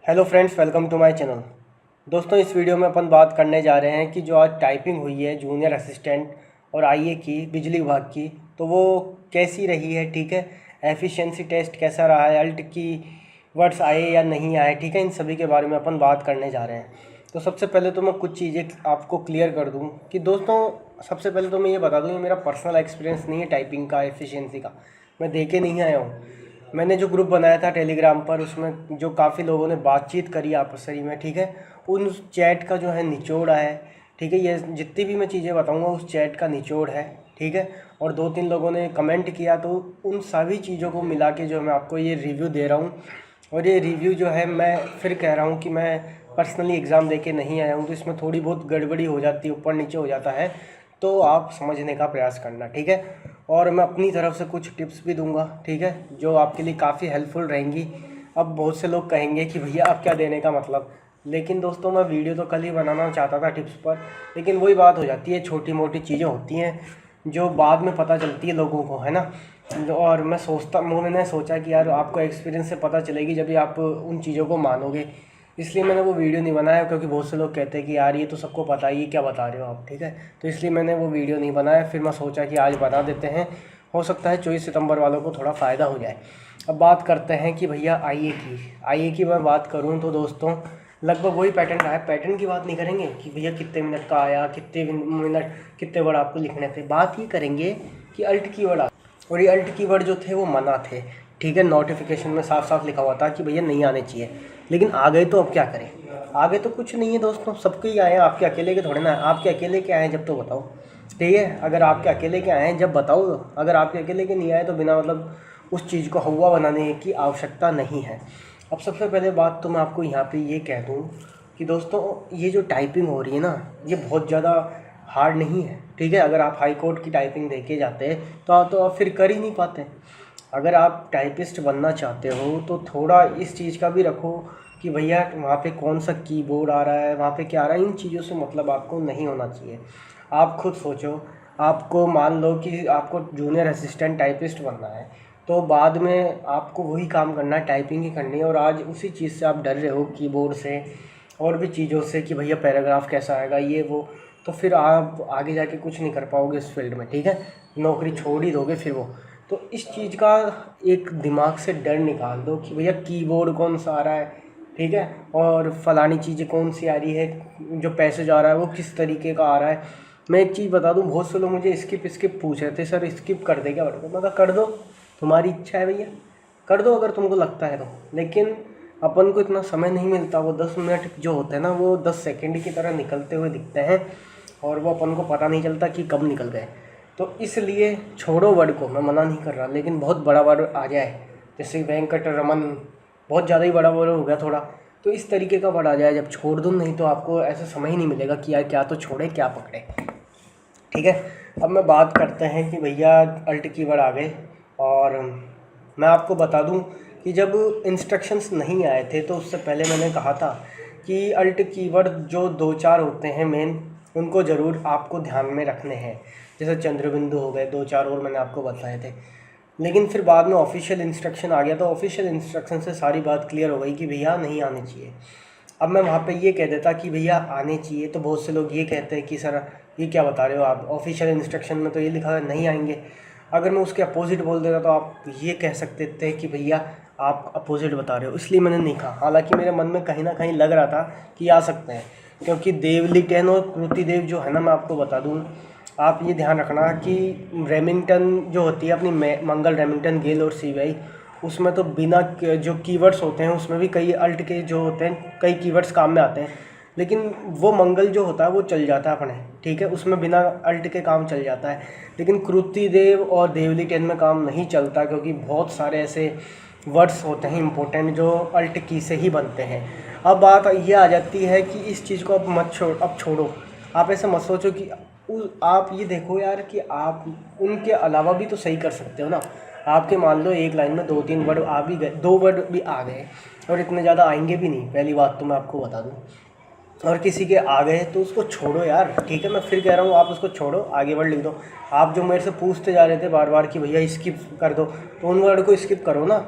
Hello friends, welcome to my channel. दोस्तों, इस video में अपन बात करने जा रहे हैं कि जो आज टाइपिंग हुई है जूनियर असिस्टेंट और आईए की बिजली विभाग की, तो वो कैसी रही है। ठीक है, एफिशिएंसी टेस्ट कैसा रहा है, अल्ट की वर्ड्स आए या नहीं आए। ठीक है, इन सभी के बारे में अपन बात करने जा रहे हैं। तो सबसे पहले तो मैं कुछ चीज़ें आपको क्लियर कर दूं कि दोस्तों, सबसे पहले तो मैं ये बता दूं, ये मेरा पर्सनल एक्सपीरियंस नहीं है टाइपिंग का, एफिशिएंसी का। मैं दे के नहीं आया हूँ। मैंने जो ग्रुप बनाया था टेलीग्राम पर, उसमें जो काफ़ी लोगों ने बातचीत करी आपस में, ठीक है, उन चैट का जो है निचोड़ है। ठीक है, ये जितनी भी मैं चीज़ें बताऊंगा उस चैट का निचोड़ है। ठीक है, और 2-3 लोगों ने कमेंट किया, तो उन सभी चीज़ों को मिला के जो मैं आपको ये रिव्यू दे रहा हूँ। और ये रिव्यू जो है, मैं फिर कह रहा हूँ कि मैं पर्सनली एग्ज़ाम दे के नहीं आया हूँ, तो इसमें थोड़ी बहुत गड़बड़ी हो जाती है, ऊपर नीचे हो जाता है, तो आप समझने का प्रयास करना। ठीक है, और मैं अपनी तरफ से कुछ टिप्स भी दूंगा, ठीक है, जो आपके लिए काफ़ी हेल्पफुल रहेंगी। अब बहुत से लोग कहेंगे कि भैया आप क्या देने का मतलब, लेकिन दोस्तों मैं वीडियो तो कल ही बनाना चाहता था टिप्स पर, लेकिन वही बात हो जाती है, छोटी मोटी चीज़ें होती हैं जो बाद में पता चलती है लोगों को, है ना। और मैंने सोचा कि यार आपको एक्सपीरियंस से पता चलेगी जब भी आप उन चीज़ों को मानोगे, इसलिए मैंने वो वीडियो नहीं बनाया। क्योंकि बहुत से लोग कहते हैं कि यार ये तो सबको पता ही है, क्या बता रहे हो आप। ठीक है, तो इसलिए मैंने वो वीडियो नहीं बनाया। फिर मैं सोचा कि आज बना देते हैं, हो सकता है 24 सितंबर वालों को थोड़ा फ़ायदा हो जाए। अब बात करते हैं कि भैया आईए की मैं बात करूँ तो दोस्तों, लगभग वही पैटर्न रहा है। पैटर्न की बात नहीं करेंगे कि भैया कितने मिनट का आया, कितने मिनट कितने वर्ड आपको लिखने थे। बात ये करेंगे कि अल्ट कीवर्ड और ये अल्ट कीवर्ड जो थे वो मना थे। ठीक है, नोटिफिकेशन में साफ साफ लिखा हुआ था कि भैया नहीं आने चाहिए, लेकिन आ गए तो अब क्या करें। आगे तो कुछ नहीं है दोस्तों, सबके ही आए हैं, आपके अकेले के थोड़े ना। आपके अकेले के आए हैं जब तो बताओ। ठीक है, अगर आपके अकेले के आए हैं जब बताओ। अगर आपके अकेले के नहीं आए तो बिना मतलब उस चीज़ को हवा बनाने की आवश्यकता नहीं है। अब सबसे पहले बात तो मैं आपको यहाँ पे ये कह दूँ कि दोस्तों, ये जो टाइपिंग हो रही है ना, ये बहुत ज़्यादा हार्ड नहीं है। ठीक है, अगर आप हाई कोर्ट की टाइपिंग देके जाते हैं तो आप फिर कर ही नहीं पाते। अगर आप टाइपिस्ट बनना चाहते हो तो थोड़ा इस चीज़ का भी रखो कि भैया वहाँ पे कौन सा कीबोर्ड आ रहा है, वहाँ पे क्या आ रहा है। इन चीज़ों से मतलब आपको नहीं होना चाहिए। आप खुद सोचो, आपको मान लो कि आपको जूनियर असिस्टेंट टाइपिस्ट बनना है, तो बाद में आपको वही काम करना है, टाइपिंग ही करनी है। और आज उसी चीज़ से आप डर रहे हो, कीबोर्ड से और भी चीज़ों से, कि भैया पैराग्राफ कैसा आएगा, ये वो, तो फिर आप आगे जाके कुछ नहीं कर पाओगे इस फील्ड में। ठीक है, नौकरी छोड़ ही दोगे फिर वो। तो इस चीज़ का एक दिमाग से डर निकाल दो कि भैया कीबोर्ड कौन सा आ रहा है, ठीक है, और फलानी चीज़ें कौन सी आ रही है, जो पैसेज आ रहा है वो किस तरीके का आ रहा है। मैं एक चीज़ बता दूं, बहुत से लोग मुझे स्किप पूछ रहे थे, सर स्किप कर दे क्या वर्ड को। मैं कहा कर दो, तुम्हारी इच्छा है भैया, कर दो अगर तुमको लगता है तो। लेकिन अपन को इतना समय नहीं मिलता। वो 10 मिनट जो होते हैं ना, वो 10 सेकेंड की तरह निकलते हुए दिखते हैं, और वो अपन को पता नहीं चलता कि कब निकल गए। तो इसलिए छोड़ो वर्ड को, मैं मना नहीं कर रहा, लेकिन बहुत बड़ा वर्ड आ जाए, जैसे वेंकट रमन, बहुत ज़्यादा ही बड़ा वर्ड हो गया थोड़ा, तो इस तरीके का वर्ड आ जाए जब छोड़ दूँ, नहीं तो आपको ऐसा समय ही नहीं मिलेगा कि यार क्या तो छोड़े क्या पकड़े। ठीक है, अब मैं बात करते हैं कि भैया अल्ट कीवर्ड आ गए। और मैं आपको बता दूं कि जब इंस्ट्रक्शंस नहीं आए थे तो उससे पहले मैंने कहा था कि अल्ट कीवर्ड जो 2-4 होते हैं मेन, उनको ज़रूर आपको ध्यान में रखने हैं। जैसे चंद्रबिंदु हो गए, 2-4 और मैंने आपको बताए थे। लेकिन फिर बाद में ऑफिशियल इंस्ट्रक्शन आ गया, तो ऑफिशियल इंस्ट्रक्शन से सारी बात क्लियर हो गई कि भैया नहीं आने चाहिए। अब मैं वहाँ पे ये कह देता कि भैया आने चाहिए, तो बहुत से लोग ये कहते हैं कि सर ये क्या बता रहे हो आप, ऑफिशियल इंस्ट्रक्शन में तो ये लिखा है नहीं आएंगे। अगर मैं उसके अपोजिट बोल देता तो आप ये कह सकते थे कि भैया आप अपोजिट बता रहे हो, इसलिए मैंने नहीं कहा। हालांकि मेरे मन में कहीं ना कहीं लग रहा था कि आ सकते हैं, क्योंकि देवलिटन और कृतिदेव जो है ना, मैं आपको बता दूँ, आप ये ध्यान रखना कि रेमिंगटन जो होती है अपनी मंगल, रेमिंगटन, गेल और सीवाई, उसमें तो बिना जो कीवर्ड्स होते हैं उसमें भी कई अल्ट के जो होते हैं, कई कीवर्ड्स काम में आते हैं, लेकिन वो मंगल जो होता है वो चल जाता है अपने। ठीक है, उसमें बिना अल्ट के काम चल जाता है। लेकिन कृतिदेव और देवलिटन में काम नहीं चलता, क्योंकि बहुत सारे ऐसे वर्ड्स होते हैं इंपॉर्टेंट जो अल्ट की से ही बनते हैं। अब बात ये आ जाती है कि इस चीज़ को अब छोड़ो। आप ऐसे मत सोचो कि आप ये देखो यार कि आप उनके अलावा भी तो सही कर सकते हो ना। आपके मान लो एक लाइन में 2-3 वर्ड आ भी गए, 2 वर्ड भी आ गए, और इतने ज़्यादा आएंगे भी नहीं, पहली बात तो मैं आपको बता दूँ। और किसी के आ गए तो उसको छोड़ो यार। ठीक है, मैं फिर कह रहा हूँ, आप उसको छोड़ो, आगे वर्ड लिख दो। आप जो मेरे से पूछते जा रहे थे बार बार कि भैया स्किप कर दो, तो उन वर्ड को स्किप करो ना।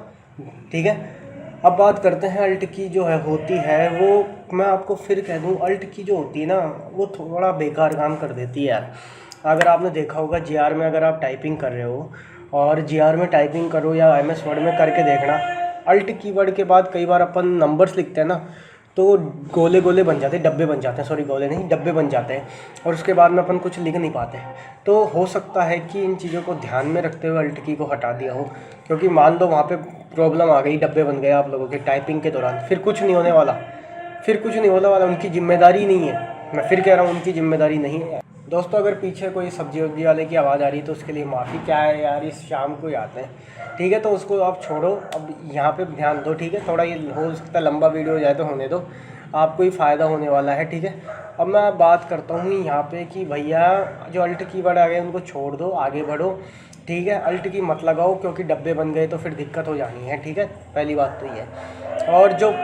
ठीक है, अब बात करते हैं अल्ट की जो है होती है वो, मैं आपको फिर कह दूं, अल्ट की जो होती है ना वो थोड़ा बेकार काम कर देती है यार। अगर आपने देखा होगा जीआर में अगर आप टाइपिंग कर रहे हो और जीआर में टाइपिंग करो या एमएस वर्ड में करके देखना, अल्ट कीवर्ड के बाद कई बार अपन नंबर्स लिखते हैं ना तो गोले गोले बन जाते हैं, डब्बे बन जाते हैं, सॉरी गोले नहीं डब्बे बन जाते हैं, और उसके बाद में अपन कुछ लिख नहीं पाते। तो हो सकता है कि इन चीज़ों को ध्यान में रखते हुए अल्ट की को हटा दिया हो, क्योंकि मान लो वहाँ पे प्रॉब्लम आ गई, डब्बे बन गए आप लोगों के टाइपिंग के दौरान, फिर कुछ नहीं होने वाला, फिर कुछ नहीं होने वाला, उनकी जिम्मेदारी नहीं है। मैं फिर कह रहा हूँ उनकी जिम्मेदारी नहीं है। दोस्तों अगर पीछे कोई सब्जी वब्जी वाले की आवाज़ आ रही है तो उसके लिए माफ़ी, क्या है यार इस शाम को ही आते हैं, ठीक है, तो उसको आप छोड़ो, अब यहाँ पे ध्यान दो, ठीक है। थोड़ा ये हो सकता है लंबा वीडियो हो जाए तो होने दो, आपको ही फ़ायदा होने वाला है, ठीक है। अब मैं बात करता हूँ यहाँ पे कि भैया जो अल्ट कीवर्ड आ गए उनको छोड़ दो, आगे बढ़ो, ठीक है। अल्ट की मत लगाओ क्योंकि डब्बे बन गए तो फिर दिक्कत हो जानी है, ठीक है, पहली बात तो ये है। और जो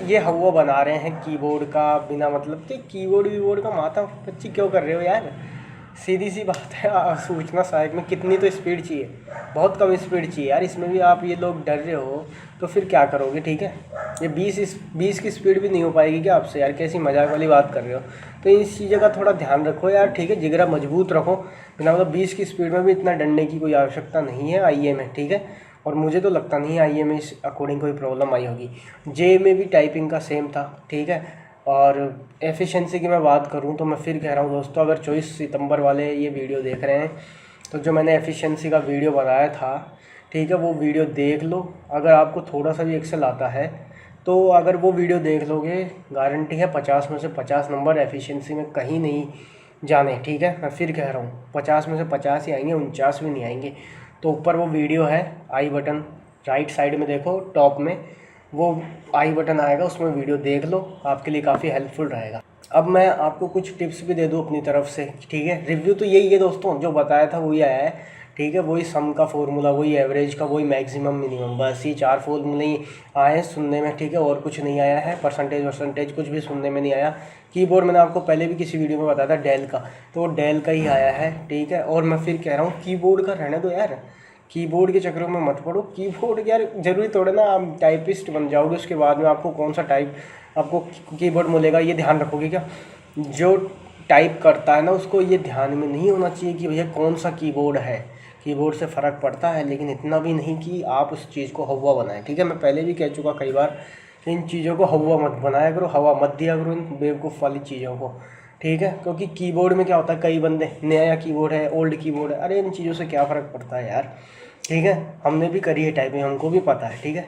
ये हवा बना रहे हैं कीबोर्ड का बिना मतलब के, कीबोर्ड वीबोर्ड का माथा पच्ची क्यों कर रहे हो यार, सीधी सी बात है। सूचना सहायक में कितनी तो स्पीड चाहिए, बहुत कम स्पीड चाहिए यार, इसमें भी आप ये लोग डर रहे हो तो फिर क्या करोगे, ठीक है। ये 20 की स्पीड भी नहीं हो पाएगी क्या आपसे यार, कैसी मजाक वाली बात कर रहे हो। तो इस चीज़ों का थोड़ा ध्यान रखो यार, ठीक है, जिगरा मजबूत रखो, बिना मतलब 20 की स्पीड में भी इतना डरने की कोई आवश्यकता नहीं है आईए में, ठीक है। और मुझे तो लगता नहीं है आईए में इस अकॉर्डिंग कोई प्रॉब्लम आई होगी। जे में भी टाइपिंग का सेम था, ठीक है। और एफिशिएंसी की मैं बात करूं तो मैं फिर कह रहा हूं दोस्तों, अगर 24 सितंबर वाले ये वीडियो देख रहे हैं तो जो मैंने एफिशिएंसी का वीडियो बनाया था, ठीक है, वो वीडियो देख लो। अगर आपको थोड़ा सा भी एक्सेल आता है तो अगर वो वीडियो देख लोगे, गारंटी है 50 में से 50 नंबर एफिशिएंसी में कहीं नहीं जाने, ठीक है। मैं फिर कह रहा हूँ 50 में से 50 ही आएंगे, 49 भी नहीं आएंगे। तो ऊपर वो वीडियो है, आई बटन राइट साइड में देखो टॉप में वो आई बटन आएगा, उसमें वीडियो देख लो, आपके लिए काफ़ी हेल्पफुल रहेगा। अब मैं आपको कुछ टिप्स भी दे दूँ अपनी तरफ से, ठीक है। रिव्यू तो यही है दोस्तों, जो बताया था वही आया है, ठीक है। वही सम का फॉर्मूला, वही एवरेज का, वही मैक्सिमम मिनिमम, बस ये 4 फॉर्मूले ही आए हैं सुनने में, ठीक है, और कुछ नहीं आया है। परसेंटेज कुछ भी सुनने में नहीं आया। कीबोर्ड मैंने आपको पहले भी किसी वीडियो में बताया था डेल का, तो वो डेल का ही आया है, ठीक है। और मैं फिर कह रहा हूँ कीबोर्ड का रहने दो यार, कीबोर्ड के चक्करों में मत पड़ो। कीबोर्ड यार ज़रूरी थोड़ा ना आप टाइपिस्ट बन जाओगे उसके बाद में आपको कौन सा टाइप आपको कीबोर्ड मिलेगा ये ध्यान रखोगे क्या। जो टाइप करता है ना उसको ये ध्यान में नहीं होना चाहिए कि भैया कौन सा कीबोर्ड है। कीबोर्ड से फ़र्क पड़ता है लेकिन इतना भी नहीं कि आप उस चीज़ को हवा बनाएं, ठीक है। मैं पहले भी कह चुका कई बार, इन चीज़ों को हवा मत बनाया करो, हवा मत दिया करो इन बेवकूफ़ वाली चीज़ों को, ठीक है। क्योंकि कीबोर्ड में क्या होता है, कई बंदे नया कीबोर्ड है, ओल्ड कीबोर्ड है, अरे इन चीज़ों से क्या फ़र्क पड़ता है यार, ठीक है। हमने भी करी है टाइपिंग, हमको भी पता है, ठीक है।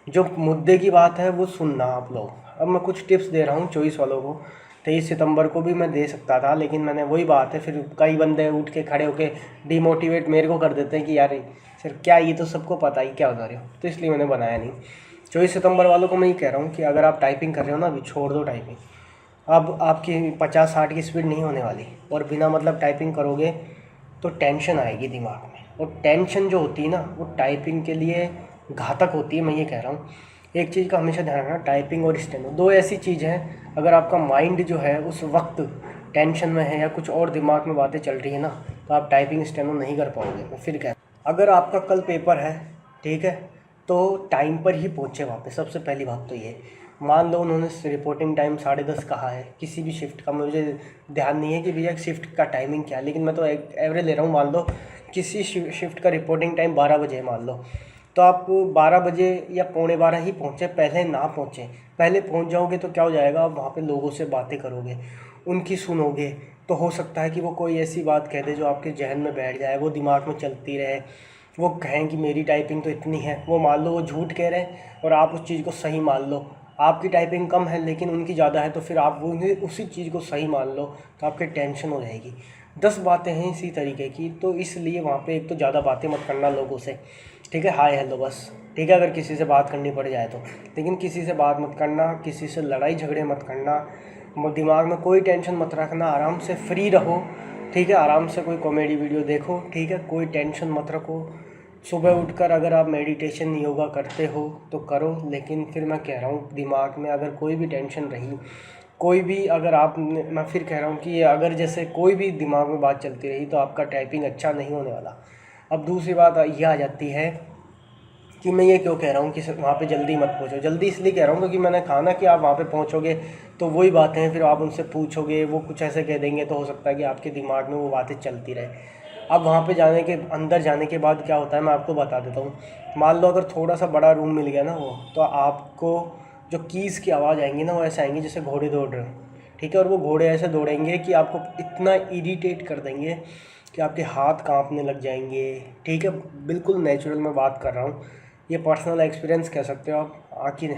जो मुद्दे की बात है वो सुनना आप लोग। अब मैं कुछ टिप्स दे रहा हूँ 24 वालों को, 23 सितंबर को भी मैं दे सकता था, लेकिन मैंने वही बात है, फिर कई बंदे उठ के खड़े होके डिमोटिवेट मेरे को कर देते हैं कि यार सर क्या ये तो सबको पता ही क्या बता रहे हो, तो इसलिए मैंने बनाया नहीं। 24 सितंबर वालों को मैं ये कह रहा हूँ कि अगर आप टाइपिंग कर रहे हो ना, अभी छोड़ दो टाइपिंग। अब आपकी 50-60 की स्पीड नहीं होने वाली, और बिना मतलब टाइपिंग करोगे तो टेंशन आएगी दिमाग में, और टेंशन जो होती है ना वो टाइपिंग के लिए घातक होती है। मैं ये कह रहा हूँ एक चीज़ का हमेशा ध्यान रखना, टाइपिंग और स्टेनो दो ऐसी चीज़ हैं, अगर आपका माइंड जो है उस वक्त टेंशन में है या कुछ और दिमाग में बातें चल रही है ना, तो आप टाइपिंग स्टेनो नहीं कर पाओगे। मैं फिर कह, अगर आपका कल पेपर है, ठीक है, तो टाइम पर ही पहुँचे वहाँ पे, सबसे पहली बात तो ये। मान लो उन्होंने रिपोर्टिंग टाइम 10:30 कहा है किसी भी शिफ्ट का, मुझे ध्यान नहीं है कि भैया शिफ्ट का टाइमिंग क्या है, लेकिन मैं तो एक एवरेज ले रहा हूँ। मान लो किसी शिफ्ट का रिपोर्टिंग टाइम 12 बजे है मान लो, तो आप 12 बजे या 11:45 ही पहुँचे, पहले ना पहुँचे। पहले पहुँच जाओगे तो क्या हो जाएगा, आप वहाँ पे लोगों से बातें करोगे, उनकी सुनोगे, तो हो सकता है कि वो कोई ऐसी बात कह दे जो आपके जहन में बैठ जाए, वो दिमाग में चलती रहे, वो कहें कि मेरी टाइपिंग तो इतनी है, वो मान लो वो झूठ कह रहे हैं और आप उस चीज़ को सही मान लो। आपकी टाइपिंग कम है लेकिन उनकी ज़्यादा है, तो फिर आप उन्हें उसी चीज़ को सही मान लो, तो आपके टेंशन हो जाएगी। 10 बातें हैं इसी तरीके की, तो इसलिए वहाँ पे एक तो ज़्यादा बातें मत करना लोगों से, ठीक है, हाय हेलो बस, ठीक है। अगर किसी से बात करनी पड़ जाए तो, लेकिन किसी से बात मत करना, किसी से लड़ाई झगड़े मत करना, दिमाग में कोई टेंशन मत रखना, आराम से फ्री रहो, ठीक है। आराम से कोई कॉमेडी वीडियो देखो, ठीक है, कोई टेंशन मत रखो। सुबह उठकर अगर आप मेडिटेशन योगा करते हो तो करो, लेकिन फिर मैं कह रहा हूँ दिमाग में अगर कोई भी टेंशन रही, कोई भी अगर आप, मैं फिर कह रहा हूँ कि अगर जैसे कोई भी दिमाग में बात चलती रही तो आपका टाइपिंग अच्छा नहीं होने वाला। अब दूसरी बात ये आ जाती है कि मैं ये क्यों कह रहा हूँ कि वहाँ पे जल्दी मत पहुँचो। जल्दी इसलिए कह रहा हूँ क्योंकि मैंने कहा ना कि आप वहाँ पे पहुँचोगे तो वही बातें हैं, फिर आप उनसे पूछोगे, वो कुछ ऐसे कह देंगे तो हो सकता है कि आपके दिमाग में वो बातें चलती रहे। अब वहाँ पे जाने के अंदर जाने के बाद क्या होता है मैं आपको बता देता हूँ। मान लो अगर थोड़ा सा बड़ा रूम मिल गया ना वो, तो आपको जो कीज़ की आवाज़ आएंगी ना वो ऐसे आएंगी जैसे घोड़े दौड़ रहे हो, ठीक है। और वो घोड़े ऐसे दौड़ेंगे कि आपको इतना इरिटेट कर देंगे कि आपके हाथ कांपने लग जाएंगे, ठीक है। बिल्कुल नेचुरल मैं बात कर रहा हूँ, ये पर्सनल एक्सपीरियंस कह सकते हो आप। आखिर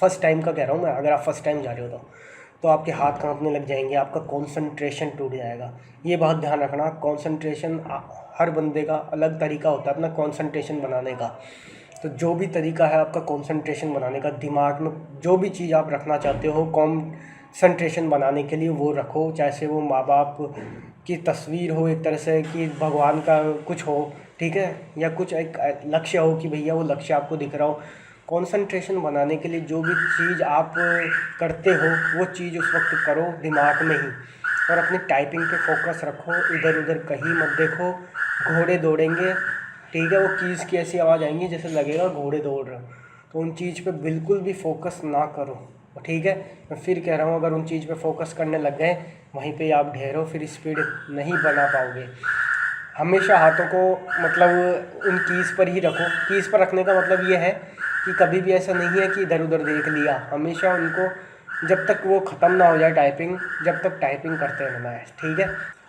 फर्स्ट टाइम का कह रहा हूँ मैं, अगर आप फर्स्ट टाइम जा रहे हो तो आपके हाथ कांपने लग जाएंगे, आपका कंसंट्रेशन टूट जाएगा। ये बात ध्यान रखना, कंसंट्रेशन हर बंदे का अलग तरीका होता है अपना कंसंट्रेशन बनाने का। तो जो भी तरीका है आपका कंसंट्रेशन बनाने का, दिमाग में जो भी चीज़ आप रखना चाहते हो कंसंट्रेशन बनाने के लिए वो रखो। चाहे से वो माँ बाप की तस्वीर हो एक तरह से, कि भगवान का कुछ हो, ठीक है, या कुछ एक लक्ष्य हो कि भैया वो लक्ष्य आपको दिख रहा हो। कंसंट्रेशन बनाने के लिए जो भी चीज़ आप करते हो वो चीज़ उस वक्त करो दिमाग में ही, और अपनी टाइपिंग पे फोकस रखो, इधर उधर कहीं मत देखो। घोड़े दौड़ेंगे, ठीक है, वो कीज़ की ऐसी आवाज़ आएंगी जैसे लगेगा घोड़े दौड़ रहे हो, तो उन चीज़ पे बिल्कुल भी फोकस ना करो, ठीक है। मैं फिर कह रहा हूँ, अगर उन चीज़ पे फोकस करने लग गए वहीं पे आप ठहरो, फिर स्पीड नहीं बना पाओगे। हमेशा हाथों को मतलब उन कीज़ पर ही रखो। कीज़ पर रखने का मतलब ये है कि कभी भी ऐसा नहीं है कि इधर उधर देख लिया, हमेशा उनको जब तक वो ख़त्म ना हो जाए टाइपिंग, जब तक टाइपिंग करते रहना है, ठीक है।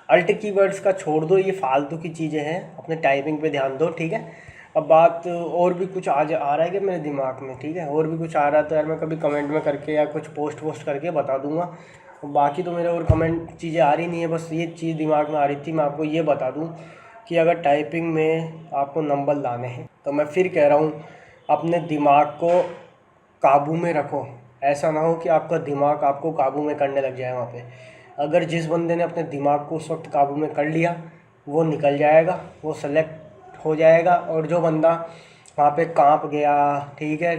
अल्ट कीवर्ड्स का छोड़ दो, ये फालतू की चीज़ें हैं, अपने टाइपिंग पे ध्यान दो, ठीक है। अब बात और भी कुछ आज आ रहा है क्या मेरे दिमाग में, ठीक है, और भी कुछ आ रहा है तो यार मैं कभी कमेंट में करके या कुछ पोस्ट करके बता दूंगा। बाकी तो मेरे और कमेंट चीज़ें आ रही नहीं है, बस ये चीज़ दिमाग में आ रही थी। मैं आपको ये बता दूं कि अगर टाइपिंग में आपको नंबर लाने हैं तो मैं फिर कह रहा हूँ अपने दिमाग को काबू में रखो। ऐसा ना हो कि आपका दिमाग आपको काबू में करने लग जाए वहाँ पे। अगर जिस बंदे ने अपने दिमाग को उस वक्त काबू में कर लिया वो निकल जाएगा, वो सेलेक्ट हो जाएगा, और जो बंदा वहाँ पे कांप गया, ठीक है,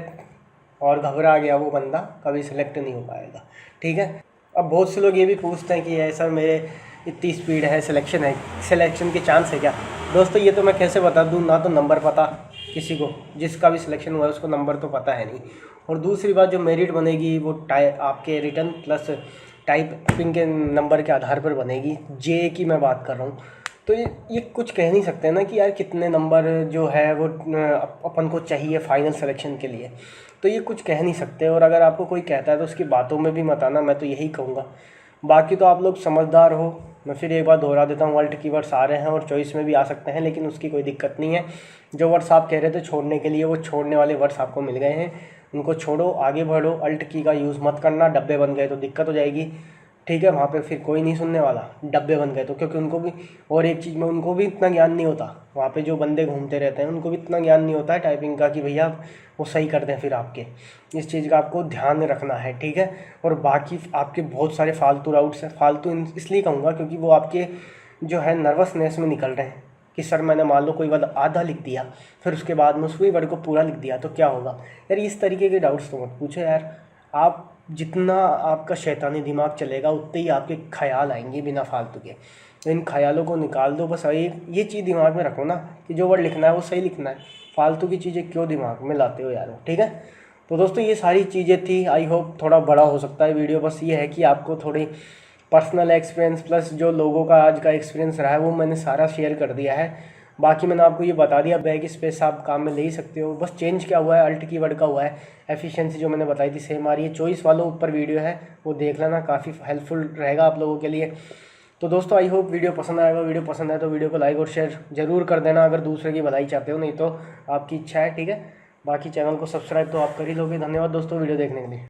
और घबरा गया, वो बंदा कभी सेलेक्ट नहीं हो पाएगा, ठीक है। अब बहुत से लोग ये भी पूछते हैं कि ऐसा मेरे इतनी स्पीड है, सिलेक्शन के चांस है क्या। दोस्तों ये तो मैं कैसे बता दूँ, ना तो नंबर पता किसी को, जिसका भी सिलेक्शन हुआ है उसको नंबर तो पता है नहीं। और दूसरी बात, जो मेरिट बनेगी वो आपके रिटर्न प्लस टाइपिंग के नंबर के आधार पर बनेगी। जे की मैं बात कर रहा हूँ, तो ये कुछ कह नहीं सकते ना कि यार कितने नंबर जो है वो अपन को चाहिए फाइनल सिलेक्शन के लिए, तो ये कुछ कह नहीं सकते। और अगर आपको कोई कहता है तो उसकी बातों में भी मत आना, मैं तो यही कहूँगा। बाकी तो आप लोग समझदार हो। मैं फिर एक बार दोहरा देता हूँ, वर्ल्ड कीवर्ड्स आ रहे हैं और चॉइस में भी आ सकते हैं, लेकिन उसकी कोई दिक्कत नहीं है। जो वर्ड्स आप कह रहे थे छोड़ने के लिए, वो छोड़ने वाले वर्ड्स आपको मिल गए हैं, उनको छोड़ो, आगे बढ़ो। अल्ट की का यूज़ मत करना, डब्बे बन गए तो दिक्कत हो जाएगी, ठीक है। वहाँ पे फिर कोई नहीं सुनने वाला, डब्बे बन गए तो, क्योंकि उनको भी, और एक चीज़ में उनको भी इतना ज्ञान नहीं होता, वहाँ पे जो बंदे घूमते रहते हैं उनको भी इतना ज्ञान नहीं होता है टाइपिंग का कि भैया वो सही कर दें फिर आपके। इस चीज़ का आपको ध्यान रखना है, ठीक है। और बाकी आपके बहुत सारे फालतू डाउट्स हैं, फालतू इसलिए कहूँगा क्योंकि वो आपके जो है नर्वसनेस में निकल रहे हैं कि सर मैंने मान लो कोई वर्ड आधा लिख दिया, फिर उसके बाद में उसी वर्ड को पूरा लिख दिया तो क्या होगा। यार इस तरीके के डाउट्स तो मत पूछो यार। आप जितना आपका शैतानी दिमाग चलेगा उतने ही आपके ख्याल आएंगे बिना फालतू के, तो इन ख्यालों को निकाल दो। बस ये चीज़ दिमाग में रखो ना कि जो वर्ड लिखना है वो सही लिखना है, फालतू की चीज़ें क्यों दिमाग में लाते हो यार, ठीक है। तो दोस्तों ये सारी चीज़ें थी, आई होप थोड़ा बड़ा हो सकता है वीडियो, बस ये है कि आपको थोड़ी पर्सनल एक्सपीरियंस प्लस जो लोगों का आज का एक्सपीरियंस रहा है वो मैंने सारा शेयर कर दिया है। बाकी मैंने आपको ये बता दिया, बैग स्पेस आप काम में ले ही सकते हो, बस चेंज क्या हुआ है, अल्ट कीवर्ड का हुआ है। एफिशिएंसी जो मैंने बताई थी सेम आ रही है। चॉइस वालों ऊपर वीडियो है वो देख लेना, काफ़ी हेल्पफुल रहेगा आप लोगों के लिए। तो दोस्तों आई होप वीडियो पसंद आएगा। वीडियो पसंद आए तो वीडियो को लाइक और शेयर जरूर कर देना, अगर दूसरे की भलाई चाहते हो, नहीं तो आपकी इच्छा है, ठीक है। बाकी चैनल को सब्सक्राइब तो आप कर ही लोगे। धन्यवाद दोस्तों वीडियो देखने के लिए।